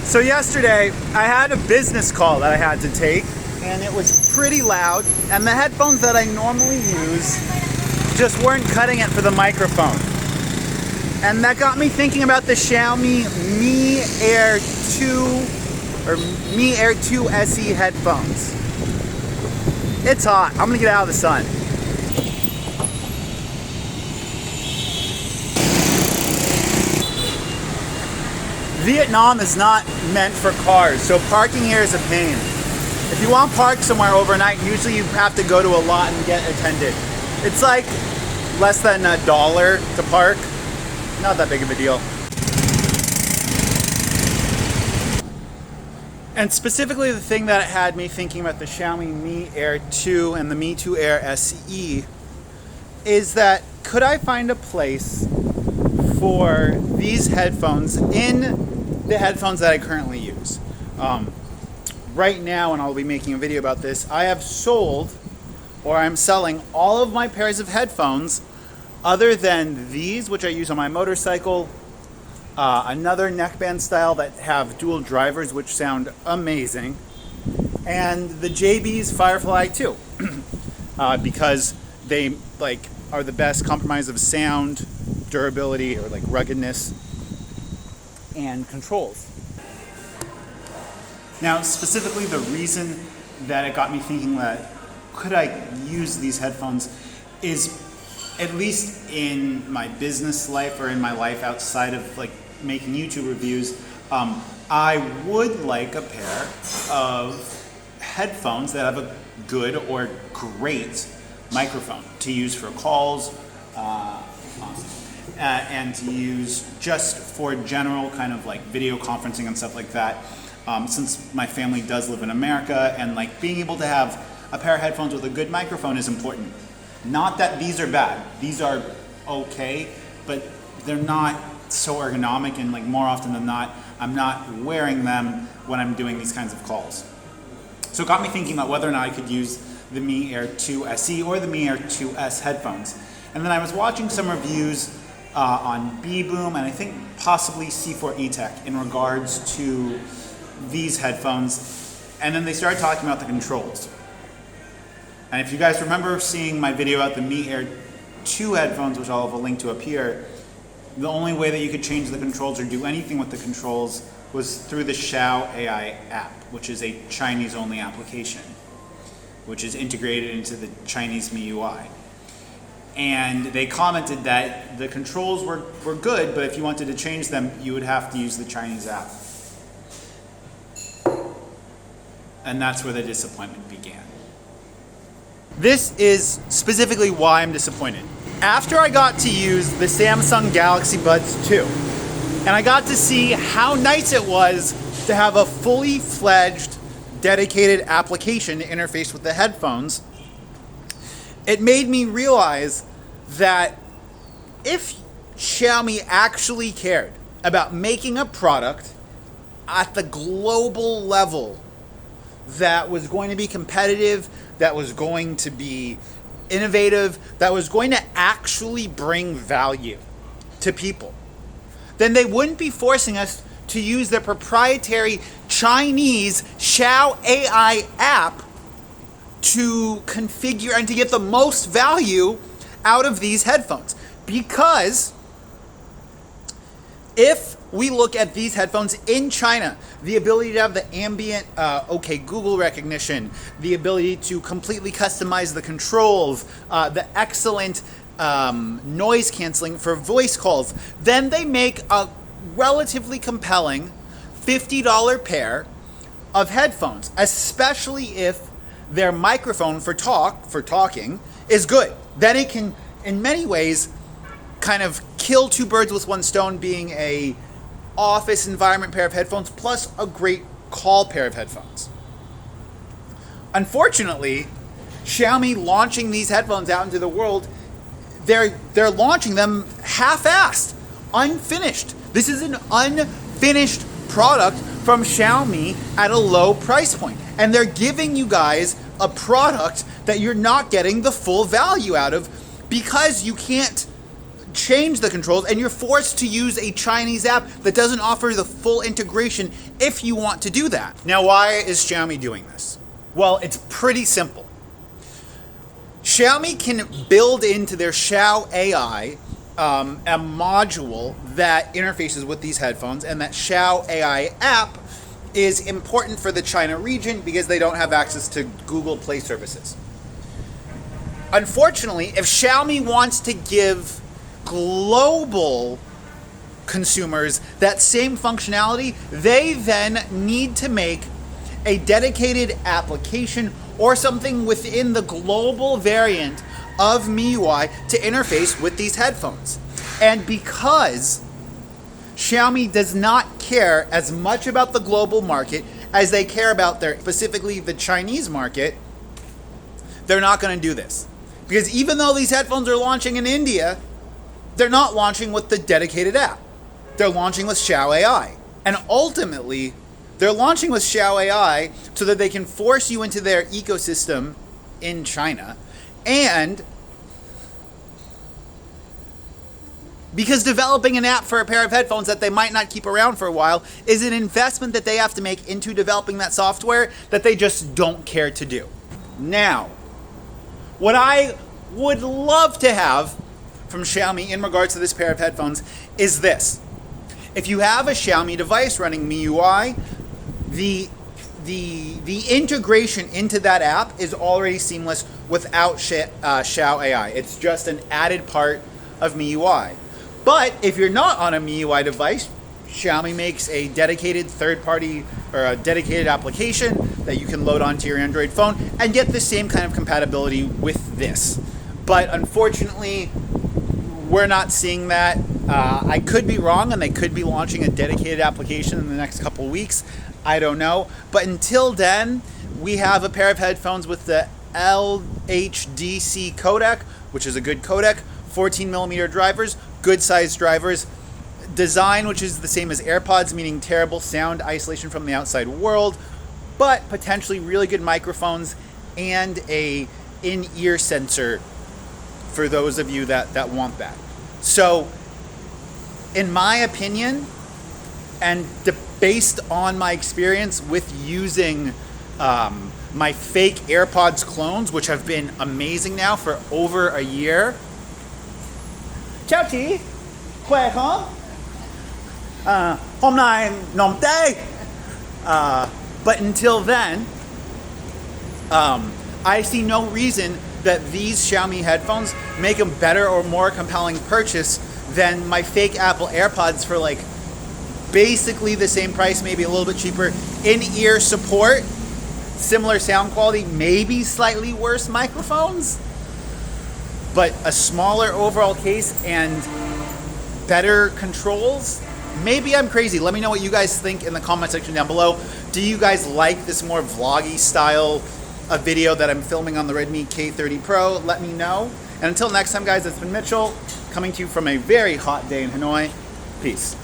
So yesterday, I had a business call that I had to take, and it was pretty loud, and the headphones that I normally use just weren't cutting it for the microphone. And that got me thinking about the Xiaomi Mi Air 2 or Mi Air 2 SE headphones. It's hot. I'm gonna get out of the sun. Vietnam is not meant for cars, so parking here is a pain. If you want to park somewhere overnight, usually you have to go to a lot and get attended. It's like less than $1 to park. Not that big of a deal. And specifically the thing that had me thinking about the Xiaomi Mi Air 2 and the Mi 2 Air SE is that could I find a place for these headphones in the headphones that I currently use. Right now, and I'll be making a video about this, I have sold or I'm selling all of my pairs of headphones other than these, which I use on my motorcycle, another neckband style that have dual drivers, which sound amazing, and the JB's Firefly 2, because they are the best compromise of sound, durability, or ruggedness, and controls. Now, specifically the reason that it got me thinking that could I use these headphones is, at least in my business life or in my life outside of making YouTube reviews, I would like a pair of headphones that have a good or great microphone to use for calls, and to use just for general kind of video conferencing and stuff like that. Since my family does live in America, and being able to have a pair of headphones with a good microphone is important. Not that these are bad. These are okay, but they're not so ergonomic, and more often than not, I'm not wearing them when I'm doing these kinds of calls. So it got me thinking about whether or not I could use the Mi Air 2 SE or the Mi Air 2S headphones. And then I was watching some reviews on B-Boom and I think possibly C4E-Tech in regards to these headphones, and then they started talking about the controls. And if you guys remember seeing my video about the Mi Air 2 headphones, which I'll have a link to up here, the only way that you could change the controls or do anything with the controls was through the Xiao AI app, which is a Chinese-only application, which is integrated into the Chinese MIUI. And they commented that the controls were good, but if you wanted to change them, you would have to use the Chinese app. And that's where the disappointment began. This is specifically why I'm disappointed. After I got to use the Samsung Galaxy Buds 2, and I got to see how nice it was to have a fully fledged, dedicated application to interface with the headphones, it made me realize that if Xiaomi actually cared about making a product at the global level that was going to be competitive, that was going to be innovative, that was going to actually bring value to people, then they wouldn't be forcing us to use their proprietary Chinese Xiao AI app to configure and to get the most value out of these headphones. Because if we look at these headphones in China, the ability to have the ambient OK Google recognition, the ability to completely customize the controls, the excellent noise canceling for voice calls, then they make a relatively compelling $50 pair of headphones, especially if their microphone for talking is good. Then it can, in many ways, kind of kill two birds with one stone, being a office environment pair of headphones plus a great call pair of headphones. Unfortunately, Xiaomi launching these headphones out into the world, they're launching them half-assed, unfinished. This is an unfinished product from Xiaomi at a low price point, and they're giving you guys a product that you're not getting the full value out of because you can't change the controls, and you're forced to use a Chinese app that doesn't offer the full integration if you want to do that. Now, why is Xiaomi doing this? Well, it's pretty simple. Xiaomi can build into their Xiao AI a module that interfaces with these headphones, and that Xiao AI app is important for the China region because they don't have access to Google Play services. Unfortunately, if Xiaomi wants to give global consumers that same functionality, they then need to make a dedicated application or something within the global variant of MIUI to interface with these headphones. And because Xiaomi does not care as much about the global market as they care about specifically the Chinese market, they're not going to do this. Because even though these headphones are launching in India, they're not launching with the dedicated app. They're launching with Xiao AI. And ultimately, they're launching with Xiao AI so that they can force you into their ecosystem in China. And because developing an app for a pair of headphones that they might not keep around for a while is an investment that they have to make into developing that software that they just don't care to do. Now, what I would love to have from Xiaomi in regards to this pair of headphones is this. If you have a Xiaomi device running MIUI, the integration into that app is already seamless without Xiao AI. It's just an added part of MIUI. But if you're not on a MIUI device, Xiaomi makes a dedicated third-party or a dedicated application that you can load onto your Android phone and get the same kind of compatibility with this. But unfortunately, we're not seeing that. I could be wrong, and they could be launching a dedicated application in the next couple weeks. I don't know. But until then, we have a pair of headphones with the LHDC codec, which is a good codec, 14mm drivers, good sized drivers, design which is the same as AirPods, meaning terrible sound isolation from the outside world, but potentially really good microphones and a in-ear sensor for those of you that want that. So, in my opinion, and based on my experience with using my fake AirPods clones, which have been amazing now for over a year. Chào chị, khỏe không? Hôm nay nóng tê. But until then, I see no reason that these Xiaomi headphones make a better or more compelling purchase than my fake Apple AirPods for like basically the same price, maybe a little bit cheaper. In-ear support, similar sound quality, maybe slightly worse microphones, but a smaller overall case and better controls. Maybe I'm crazy. Let me know what you guys think in the comment section down below. Do you guys like this more vloggy style of video that I'm filming on the Redmi K30 Pro? Let me know. And until next time, guys, it's been Mitchell, coming to you from a very hot day in Hanoi. Peace.